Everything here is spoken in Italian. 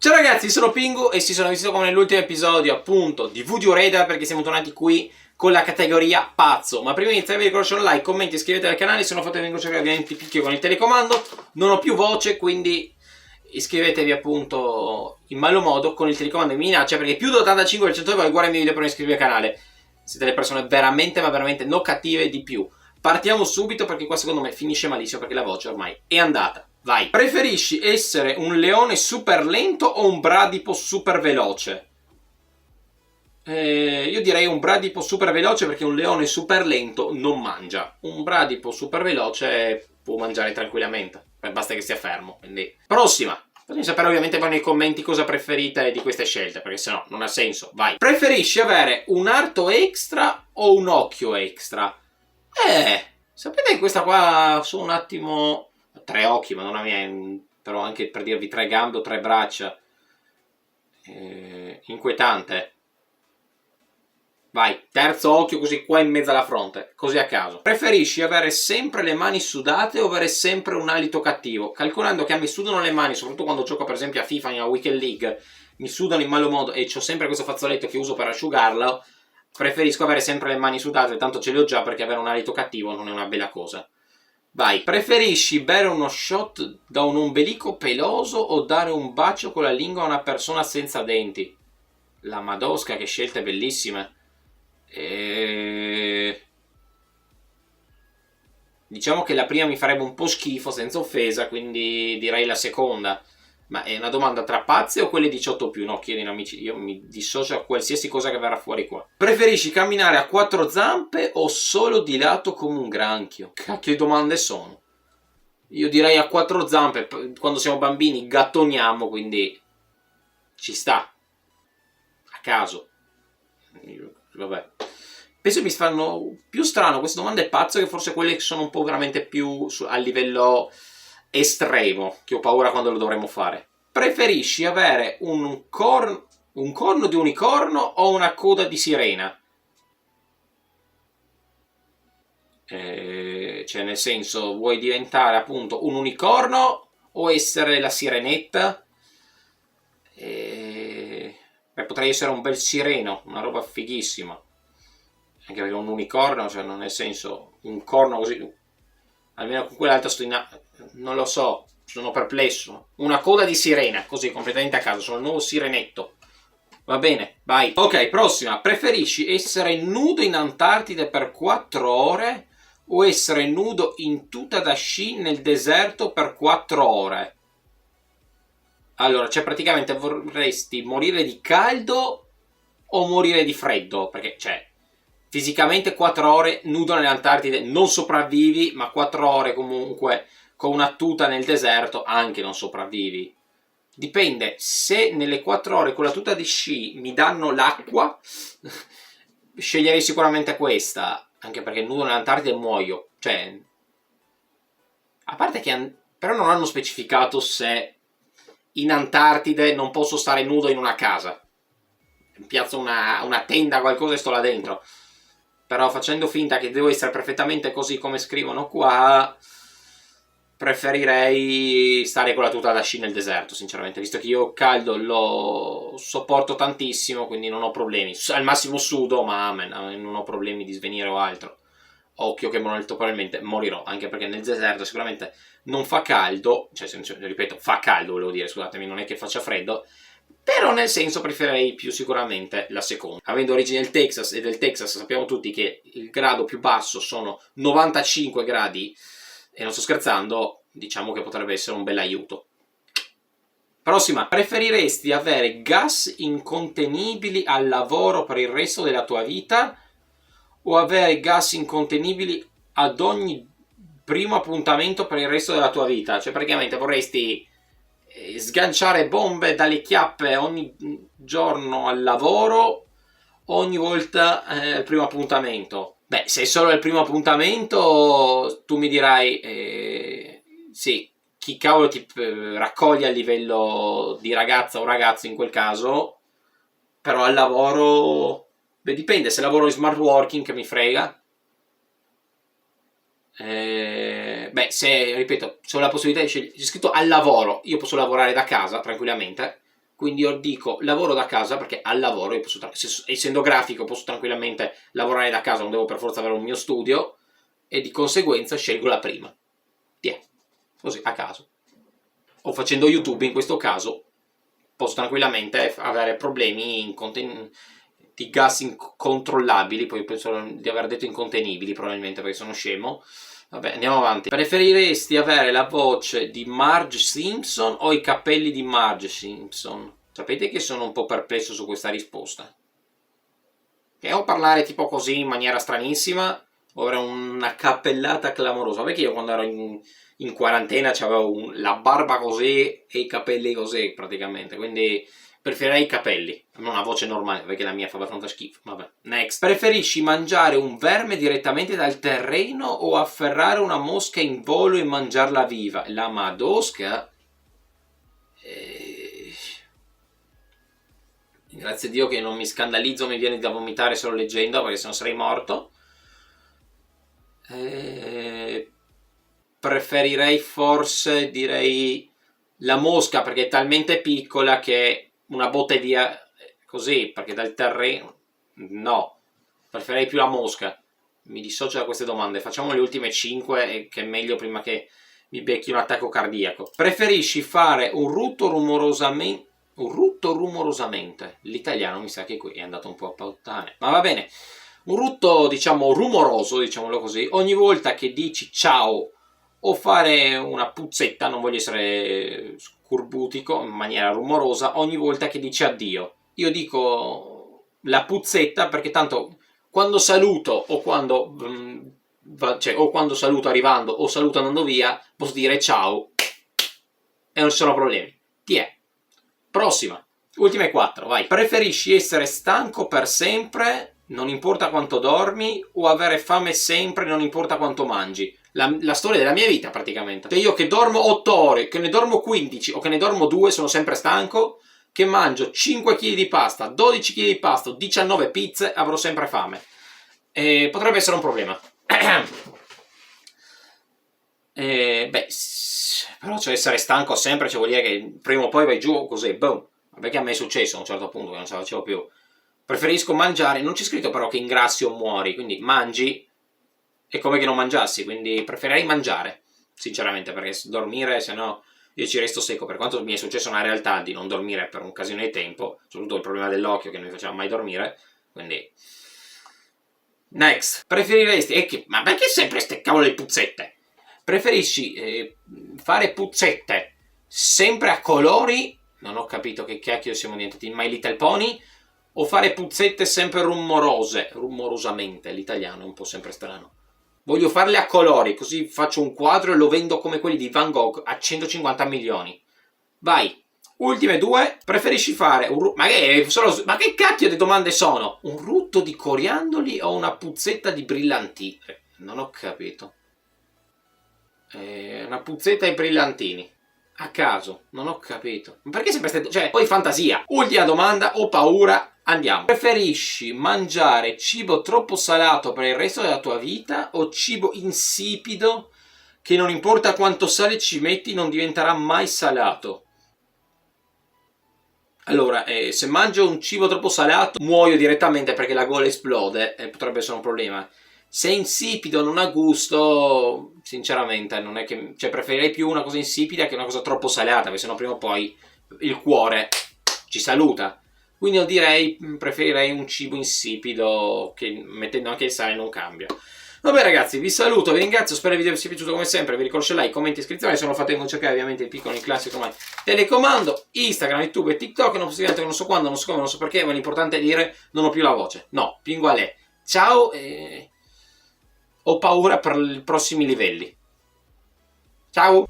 Ciao ragazzi, sono Pingu e si sono visto come nell'ultimo episodio appunto di Voodoo Raider, perché siamo tornati qui con la categoria pazzo. Ma prima di iniziare vi ricordo un like, commenti, iscrivetevi al canale. Se non fate vengono ovviamente picchio con il telecomando. Non ho più voce, quindi iscrivetevi appunto in malo modo con il telecomando in minaccia, perché più dell'85% di voi guarda i miei video per non iscrivervi al canale. Siete le persone veramente ma veramente non cattive di più. Partiamo subito perché qua secondo me finisce malissimo, perché la voce ormai è andata. Vai. Preferisci essere un leone super lento o un bradipo super veloce? Io direi un bradipo super veloce, perché un leone super lento non mangia. Un bradipo super veloce può mangiare tranquillamente. Basta che stia fermo. Quindi. Prossima. Fatemi sapere ovviamente voi nei commenti cosa preferite di queste scelte, perché sennò non ha senso. Vai. Preferisci avere un arto extra o un occhio extra? Sapete che questa qua su un attimo. Tre occhi, ma non a me, però anche per dirvi tre gambe o tre braccia. Inquietante. Vai, terzo occhio così qua in mezzo alla fronte, così a caso. Preferisci avere sempre le mani sudate o avere sempre un alito cattivo? Calcolando che a me sudano le mani, soprattutto quando gioco per esempio a FIFA nella Weekend League, mi sudano in malo modo e ho sempre questo fazzoletto che uso per asciugarlo, preferisco avere sempre le mani sudate, tanto ce le ho già, perché avere un alito cattivo non è una bella cosa. Vai. Preferisci bere uno shot da un ombelico peloso o dare un bacio con la lingua a una persona senza denti? La madosca, che scelte bellissime. Diciamo che la prima mi farebbe un po' schifo, senza offesa, quindi direi la seconda. Ma è una domanda tra pazzi o quelle 18 più? No, chiedono amici, io mi dissocio a qualsiasi cosa che verrà fuori qua. Preferisci camminare a quattro zampe o solo di lato come un granchio? Cacchio di domande sono? Io direi a quattro zampe, quando siamo bambini gattoniamo, quindi ci sta. A caso. Vabbè. Penso mi fanno più strano queste domande pazze, che forse quelle che sono un po' veramente più a livello estremo, che ho paura quando lo dovremo fare. Preferisci avere un corno di unicorno o una coda di sirena? Cioè, nel senso, vuoi diventare appunto un unicorno o essere la sirenetta? Potrei essere un bel sireno, una roba fighissima. Anche perché un unicorno, cioè, non nel senso, un corno così, almeno con quell'altro non lo so, sono perplesso. Una coda di sirena, così completamente a caso, sono il nuovo sirenetto. Va bene, vai. Ok, prossima. Preferisci essere nudo in Antartide per 4 ore o essere nudo in tuta da sci nel deserto per 4 ore? Allora, cioè praticamente vorresti morire di caldo o morire di freddo? Perché, cioè, fisicamente 4 ore nudo nell'Antartide non sopravvivi, ma 4 ore comunque con una tuta nel deserto anche non sopravvivi. Dipende, se nelle 4 ore con la tuta di sci mi danno l'acqua, sceglierei sicuramente questa, anche perché nudo nell'Antartide muoio. Cioè, a parte che però non hanno specificato se in Antartide non posso stare nudo in una casa. Piazzo una tenda, qualcosa, e sto là dentro. Però facendo finta che devo essere perfettamente così come scrivono qua, preferirei stare con la tuta da sci nel deserto, sinceramente, visto che io caldo lo sopporto tantissimo, quindi non ho problemi. Al massimo sudo, ma non ho problemi di svenire o altro. Occhio che molto probabilmente morirò, anche perché nel deserto sicuramente non fa caldo, cioè ripeto, fa caldo, volevo dire, scusatemi, non è che faccia freddo, però nel senso preferirei più sicuramente la seconda. Avendo origine del Texas, e del Texas sappiamo tutti che il grado più basso sono 95 gradi, e non sto scherzando, diciamo che potrebbe essere un bel aiuto. Prossima. Preferiresti avere gas incontenibili al lavoro per il resto della tua vita o avere gas incontenibili ad ogni primo appuntamento per il resto della tua vita? Cioè praticamente vorresti sganciare bombe dalle chiappe ogni giorno al lavoro, ogni volta al primo appuntamento. Beh, se è solo il primo appuntamento tu mi dirai sì, chi cavolo ti raccoglie a livello di ragazza o ragazzo in quel caso, però al lavoro. Beh, dipende, se lavoro in smart working che mi frega. Beh, se, ripeto, se ho la possibilità di scegliere, c'è scritto al lavoro, io posso lavorare da casa tranquillamente, Quindi io dico lavoro da casa perché al lavoro, io posso, essendo grafico, posso tranquillamente lavorare da casa, non devo per forza avere un mio studio, e di conseguenza scelgo la prima. Così, a caso. O facendo YouTube in questo caso, posso tranquillamente avere problemi di gas incontrollabili, poi penso di aver detto incontenibili probabilmente perché sono scemo. Vabbè, andiamo avanti. Preferiresti avere la voce di Marge Simpson o i capelli di Marge Simpson? Sapete che sono un po' perplesso su questa risposta. E o parlare tipo così in maniera stranissima, o avere una cappellata clamorosa. Perché io quando ero in quarantena avevo la barba così e i capelli così praticamente, quindi preferirei i capelli, non una voce normale perché la mia fa abbastanza schifo. Vabbè, next. Preferisci mangiare un verme direttamente dal terreno o afferrare una mosca in volo e mangiarla viva? La madosca? Grazie a Dio che non mi scandalizzo, mi viene da vomitare solo leggendo perché sennò sarei morto. Preferirei forse, direi, la mosca perché è talmente piccola che una botte via così, perché dal terreno no, preferirei più la mosca. Mi dissocio da queste domande, facciamo le ultime 5 che è meglio prima che mi becchi un attacco cardiaco. Preferisci fare un rutto rumorosamente? L'italiano mi sa che qui è andato un po' a puttane, ma va bene. Un rutto, diciamo, rumoroso, diciamolo così, ogni volta che dici ciao, o fare una puzzetta, non voglio essere scorbutico, in maniera rumorosa, ogni volta che dici addio. Io dico la puzzetta perché tanto quando saluto o quando, o quando saluto arrivando o saluto andando via, posso dire ciao e non ci sono problemi. Prossima. Ultime 4, vai. Preferisci essere stanco per sempre, non importa quanto dormi, o avere fame sempre, non importa quanto mangi? La storia della mia vita, praticamente. Io che dormo 8 ore, che ne dormo 15 o che ne dormo 2, sono sempre stanco, che mangio 5 kg di pasta, 12 kg di pasta, 19 pizze, avrò sempre fame. Potrebbe essere un problema. Però cioè essere stanco sempre, cioè vuol dire che prima o poi vai giù così, boom. Perché a me è successo a un certo punto che non ce la facevo più. Preferisco mangiare, non c'è scritto però che ingrassi o muori, quindi mangi è come che non mangiassi, quindi preferirei mangiare, sinceramente, perché dormire, se no io ci resto secco, per quanto mi è successo una realtà di non dormire per un'occasione di tempo, soprattutto il problema dell'occhio che non mi faceva mai dormire, quindi... Next. Preferiresti... ma perché sempre ste cavolo di puzzette? Preferisci fare puzzette sempre a colori... Non ho capito che cacchio siamo diventati in My Little Pony. O fare puzzette sempre rumorosamente. L'italiano è un po' sempre strano. Voglio farle a colori, così faccio un quadro e lo vendo come quelli di Van Gogh a 150 milioni. Vai. Ultime 2. Preferisci fare un ma che cacchio di domande sono? Un rutto di coriandoli o una puzzetta di brillantini? Non ho capito. Una puzzetta ai brillantini. A caso, non ho capito. Ma perché sempre stai... Cioè, poi fantasia. Ultima domanda, ho paura, andiamo. Preferisci mangiare cibo troppo salato per il resto della tua vita o cibo insipido che non importa quanto sale ci metti non diventerà mai salato? Allora, se mangio un cibo troppo salato muoio direttamente perché la gola esplode e potrebbe essere un problema. Se è insipido, non ha gusto, sinceramente, non è che... Cioè, preferirei più una cosa insipida che una cosa troppo salata, perché sennò prima o poi il cuore ci saluta. Quindi io direi, preferirei un cibo insipido che mettendo anche il sale non cambia. Vabbè ragazzi, vi saluto, vi ringrazio, spero il video vi sia piaciuto come sempre, vi ricordo like, commenti e iscrizione, se non lo fate non cercare ovviamente il piccolo, il classico, ormai telecomando, Instagram, YouTube e TikTok, non posso dire non so quando, non so come, non so perché, ma l'importante è dire non ho più la voce. No, Pingualè. Ciao e... ho paura per i prossimi livelli. Ciao!